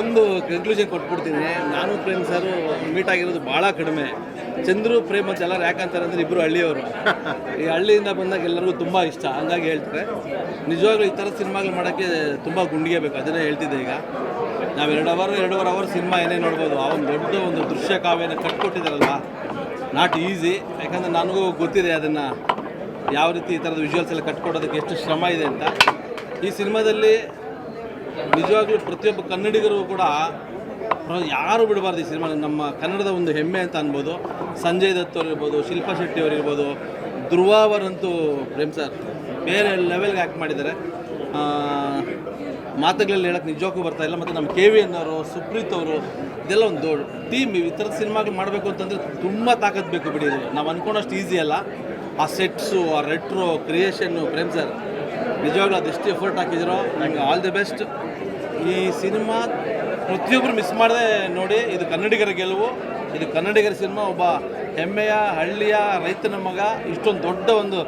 ಒಂದು ಕನ್ಕ್ಲೂಷನ್ ಕೊಟ್ಬಿಡ್ತೀನಿ. ನಾನು ಪ್ರೇಮ್ ಸರ್ ಮೀಟ್ ಆಗಿರೋದು ಭಾಳ ಕಡಿಮೆ. ಚಂದ್ರು ಪ್ರೇಮ್ ಅಂತ ಎಲ್ಲರೂ ಯಾಕಂತಾರೆ ಅಂದರೆ ಇಬ್ಬರು ಹಳ್ಳಿಯವರು. ಈ ಹಳ್ಳಿಯಿಂದ ಬಂದಾಗ ಎಲ್ಲರಿಗೂ ತುಂಬ ಇಷ್ಟ, ಹಂಗಾಗಿ ಹೇಳ್ತಾರೆ. ನಿಜವಾಗ್ಲೂ ಈ ಥರ ಸಿನಿಮಾಗಳು ಮಾಡೋಕ್ಕೆ ತುಂಬ ಗುಂಡಿಗೆ ಬೇಕು. ಅದನ್ನೇ ಹೇಳ್ತಿದ್ದೆ. ಈಗ ನಾವು 2 ಅವರ್ ಸಿನಿಮಾ ಏನೇ ನೋಡ್ಬೋದು, ಆ ಒಂದು ದೊಡ್ಡ ಒಂದು ದೃಶ್ಯ ಕಾವ್ಯನ ಕಟ್ಕೊಟ್ಟಿದ್ದಾರಲ್ಲ, ನಾಟ್ ಈಸಿ. ಯಾಕಂದರೆ ನನಗೂ ಗೊತ್ತಿದೆ ಅದನ್ನು ಯಾವ ರೀತಿ ಈ ಥರದ ವಿಜುವಲ್ಸ್ ಎಲ್ಲ ಕಟ್ಕೊಡೋದಕ್ಕೆ ಎಷ್ಟು ಶ್ರಮ ಇದೆ ಅಂತ. ಈ ಸಿನಿಮಾದಲ್ಲಿ ನಿಜವಾಗ್ಲೂ ಪ್ರತಿಯೊಬ್ಬ ಕನ್ನಡಿಗರು ಕೂಡ ಯಾರು ಬಿಡಬಾರ್ದು. ಈ ಸಿನಿಮಾ ನಮ್ಮ ಕನ್ನಡದ ಒಂದು ಹೆಮ್ಮೆ ಅಂತ ಅನ್ಬೋದು. ಸಂಜಯ್ ದತ್ ಅವ್ರು ಇರ್ಬೋದು, ಶಿಲ್ಪಾ ಶೆಟ್ಟಿ ಅವರು ಇರ್ಬೋದು, ಧ್ರುವ ಅವರಂತೂ ಪ್ರೇಮ್ ಸರ್ ಬೇರೆ ಲೆವೆಲ್ಗೆ ಆ್ಯಕ್ಟ್ ಮಾಡಿದ್ದಾರೆ. ಮಾತುಗಳಲ್ಲಿ ಹೇಳೋಕ್ಕೆ ನಿಜಕ್ಕೂ ಬರ್ತಾ ಇಲ್ಲ. ಮತ್ತು ನಮ್ಮ KVN ಅವರು, ಸುಪ್ರೀತ್ ಅವರು, ಇದೆಲ್ಲ ಒಂದು ದೊಡ್ಡ ಟೀಮ್. ಈ ಥರದ ಸಿನಿಮಾಗಳು ಮಾಡಬೇಕು ಅಂತಂದರೆ ತುಂಬ ತಾಕತ್ತು ಬೇಕು ಬಿಡಿ. ಇದು ನಾವು ಅಂದ್ಕೊಂಡಷ್ಟು ಈಸಿ ಅಲ್ಲ. ಆ ಸೆಟ್ಸು, ಆ ರೆಟ್ರೋ ಕ್ರಿಯೇಷನ್ನು, ಪ್ರೇಮ್ ಸರ್ ನಿಜವಾಗ್ಲೂ ಅದೆಷ್ಟು ಎಫರ್ಟ್ ಹಾಕಿದ್ರು. ನನಗೆ ಆಲ್ ದಿ ಬೆಸ್ಟ್. ಈ ಸಿನಿಮಾ ಪ್ರತಿಯೊಬ್ಬರು ಮಿಸ್ ಮಾಡದೆ ನೋಡಿ. ಇದು ಕನ್ನಡಿಗರ ಗೆಲುವು. ಇದು ಕನ್ನಡಿಗರ ಸಿನಿಮಾ. ಒಬ್ಬ ಹೆಮ್ಮೆಯ ಹಳ್ಳಿಯ ರೈತನ ಮಗ ಇಷ್ಟೊಂದು ದೊಡ್ಡ ಒಂದು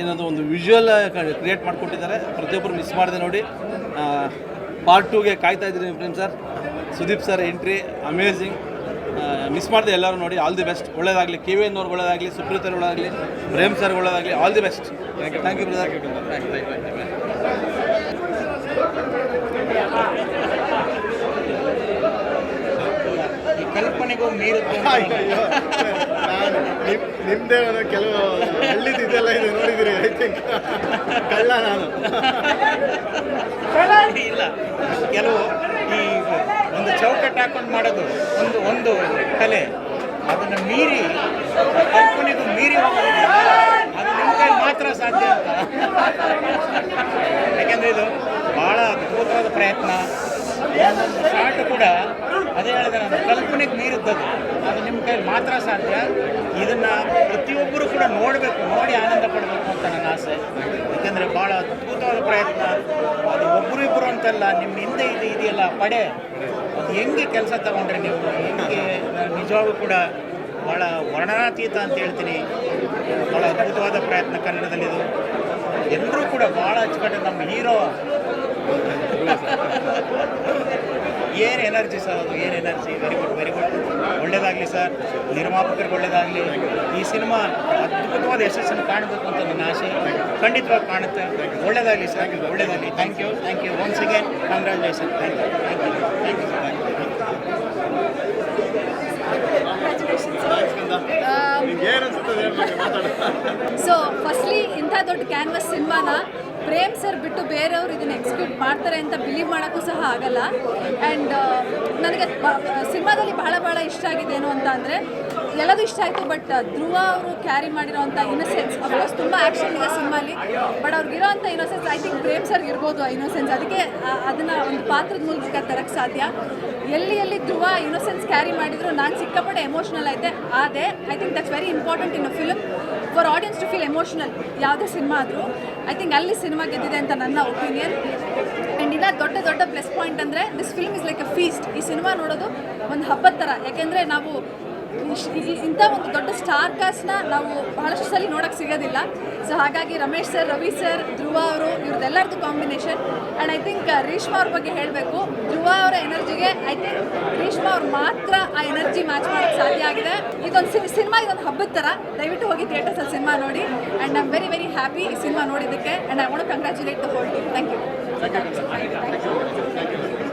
ಏನದು ಒಂದು ವಿಜುವಲ್ ಕ್ರಿಯೇಟ್ ಮಾಡಿಕೊಟ್ಟಿದ್ದಾರೆ. ಪ್ರತಿಯೊಬ್ಬರು ಮಿಸ್ ಮಾಡದೆ ನೋಡಿ. ಪಾರ್ಟ್ 2ಗೆ ಕಾಯ್ತಾ ಇದ್ದೀನಿ Prem sir. Sudeep sir entry amazing. Miss ಮಾಡಿದೆ ಎಲ್ಲರೂ ನೋಡಿ. All the best. ಒಳ್ಳೇದಾಗಲಿ. KVN ಅವ್ರಿಗೆ ಒಳ್ಳೇದಾಗಲಿ, ಸುಪ್ರೀತ್ ಅವ್ರಿಗೆ ಒಳ್ಳೇದಾಗಲಿ, ಪ್ರೇಮ್ ಸರ್ ಒಳ್ಳೇದಾಗಲಿ. All the best. Thank you brother. ಕಲ್ಪನೆಗೂ ಮೀರುತ್ತೆ. ನಾನು ನಿಮ್ಮದೇ ಕೆಲವು ಹಳ್ಳಿದಿದೆಲ್ಲ ಇದೆ ನೋಡಿದ್ದೀರಿ. ಐ ಥಿಂಕ್ ಕಳ್ಳ ನಾನು ಇಲ್ಲ, ಕೆಲವು ಈ ಒಂದು ಚೌಕಟ್ಟು ಹಾಕೊಂಡು ಮಾಡೋದು ಒಂದು ಕಲೆ. ಅದನ್ನು ಮೀರಿ, ಕಲ್ಪನೆಗೂ ಮೀರಿ ಹೋಗೋದಿಲ್ಲ, ಅದು ನಿಮ್ಮ ಕೈಲಿ ಮಾತ್ರ ಸಾಧ್ಯ ಅಂತ. ಯಾಕೆಂದರೆ ಇದು ಭಾಳ ಅದ್ಭುತವಾದ ಪ್ರಯತ್ನ. ಒಂದೊಂದು ಶಾರ್ಟ್ ಕೂಡ ಅದೇ ಹೇಳಿದೆ ನಾನು, ಕಲ್ಪನೆಗೆ ಮೀರಿದ್ದದು. ಅದು ನಿಮ್ಮ ಕೈಲಿ ಮಾತ್ರ ಸಾಧ್ಯ. ಇದನ್ನು ಪ್ರತಿಯೊಬ್ಬರು ಕೂಡ ನೋಡಬೇಕು, ನೋಡಿ ಆನಂದ ಪಡಬೇಕು ಅಂತ ನನ್ನ ಆಸೆ. ಯಾಕೆಂದರೆ ಭಾಳ ಅದ್ಭುತವಾದ ಪ್ರಯತ್ನ. ಅದು ಒಬ್ಬರು ಅಂತಲ್ಲ, ನಿಮ್ಮ ಹಿಂದೆ ಇದೆಯಲ್ಲ ಪಡೆ, ಅದು ಹೆಂಗೆ ಕೆಲಸ ತಗೊಂಡ್ರೆ ನೀವು, ಹೆಂಗೆ ನಿಜವಾಗೂ ಕೂಡ ಭಾಳ ವರ್ಣನಾತೀತ ಅಂತ ಹೇಳ್ತೀನಿ. ಭಾಳ ಅದ್ಭುತವಾದ ಪ್ರಯತ್ನ ಕನ್ನಡದಲ್ಲಿದು. ಎಲ್ಲರೂ ಕೂಡ ಭಾಳ ಅಚ್ಚುಕಟ್ಟು. ನಮ್ಮ ಹೀರೋ ಏನು ಎನರ್ಜಿ ಸರ್, ಅದು ಏನು energy. Very good, very good. ಒಳ್ಳೆಯದಾಗಲಿ ಸರ್, ನಿರ್ಮಾಪಕರಿಗೆ ಒಳ್ಳೆಯದಾಗಲಿ. ಈ ಸಿನಿಮಾ ಅದ್ಭುತವಾದ ಯಶಸ್ಸನ್ನು ಕಾಣಬೇಕು ಅಂತ ನನ್ನ ಆಸೆ. ಖಂಡಿತವಾಗಿ ಕಾಣುತ್ತೆ. ಒಳ್ಳೆಯದಾಗಲಿ ಸರ್, ಒಳ್ಳೆಯದಾಗಲಿ. Thank you once again. Congratulation. Thank you sir. So firstly ಇಂಥ ದೊಡ್ಡ ಕ್ಯಾನ್ವಸ್ ಸಿನಿಮಾನ ಪ್ರೇಮ್ ಸರ್ ಬಿಟ್ಟು ಬೇರೆಯವರು ಇದನ್ನು ಎಕ್ಸಿಕ್ಯೂಟ್ ಮಾಡ್ತಾರೆ ಅಂತ ಬಿಲೀವ್ ಮಾಡೋಕ್ಕೂ ಸಹ ಆಗಲ್ಲ. ಆ್ಯಂಡ್ ನನಗೆ ಸಿನಿಮಾದಲ್ಲಿ ಭಾಳ ಇಷ್ಟ ಆಗಿದೆ ಏನು ಅಂತ ಅಂದರೆ, ಎಲ್ಲದೂ ಇಷ್ಟ ಆಯಿತು. ಬಟ್ ಧ್ರುವ ಅವರು ಕ್ಯಾರಿ ಮಾಡಿರೋವಂಥ ಇನ್ನೋಸೆನ್ಸ್, ಅಫ್ಕೋರ್ಸ್ ತುಂಬ ಆ್ಯಕ್ಷನ್ ಇದೆ ಸಿನಿಮಾಲಿ, ಬಟ್ ಅವ್ರಿಗಿರೋವಂಥ ಇನ್ನೋಸೆನ್ಸ್ ಐ ಥಿಂಕ್ ಪ್ರೇಮ್ ಸರ್ಗೆ ಇರ್ಬೋದು ಆ ಇನ್ನೋಸೆನ್ಸ್. ಅದಕ್ಕೆ ಅದನ್ನು ಒಂದು ಪಾತ್ರದ ಮೂಲಕ ತರಕ್ಕೆ ಸಾಧ್ಯ. ಎಲ್ಲಿ ಧ್ರುವ ಇನ್ನೋಸೆನ್ಸ್ ಕ್ಯಾರಿ ಮಾಡಿದ್ರು ನಾನು ಸಿಕ್ಕಾಪಟ್ಟೆ ಎಮೋಷ್ನಲ್ ಆದೆ. I think that's very important in a film for audience to feel emotional. ಯಾವುದೇ ಸಿನಿಮಾ ಆದರೂ ಐ ಥಿಂಕ್ ಅಲ್ಲಿ ಸಿನಿಮಾ ಗೆದ್ದಿದೆ ಅಂತ ನನ್ನ ಒಪಿನಿಯನ್. ಆ್ಯಂಡ್ ಇಲ್ಲ ದೊಡ್ಡ ಪ್ಲಸ್ ಪಾಯಿಂಟ್ ಅಂದರೆ this film is like a feast. ಈ ಸಿನಿಮಾ ನೋಡೋದು ಒಂದು ಹಬ್ಬದ ಥರ. ಯಾಕೆಂದರೆ ನಾವು ಇಂಥ ಒಂದು ದೊಡ್ಡ ಸ್ಟಾರ್ ಕಾಸ್ಟ್ನ ನಾವು ಬಹಳಷ್ಟು ಸಲ ನೋಡೋಕ್ಕೆ ಸಿಗೋದಿಲ್ಲ. ಸೊ ಹಾಗಾಗಿ ರಮೇಶ್ ಸರ್, ರವಿ ಸರ್, ಧ್ರುವ ಅವರು, ಇವ್ರದ್ದೆಲ್ಲರದ್ದು combination. And I think Reshma ಅವ್ರ ಬಗ್ಗೆ ಹೇಳಬೇಕು. ಧ್ರುವ ಅವರ ಎನರ್ಜಿಗೆ ಐ ಥಿಂಕ್ ರೇಷ್ಮಾ ಅವ್ರು ಮಾತ್ರ ಆ ಎನರ್ಜಿ ಮ್ಯಾಚ್ ಮಾಡೋಕ್ಕೆ ಸಾಧ್ಯ ಆಗಿದೆ. ಇದೊಂದು ಸಿನಿಮಾ, ಇದೊಂದು ಹಬ್ಬದ ಥರ. ದಯವಿಟ್ಟು ಹೋಗಿ ಥಿಯೇಟರ್ಸಲ್ಲಿ ಸಿನಿಮಾ ನೋಡಿ. And I am very happy ಈ ಸಿನಿಮಾ ನೋಡಿದ್ದಕ್ಕೆ. And I want to congratulate the whole team. Thank you.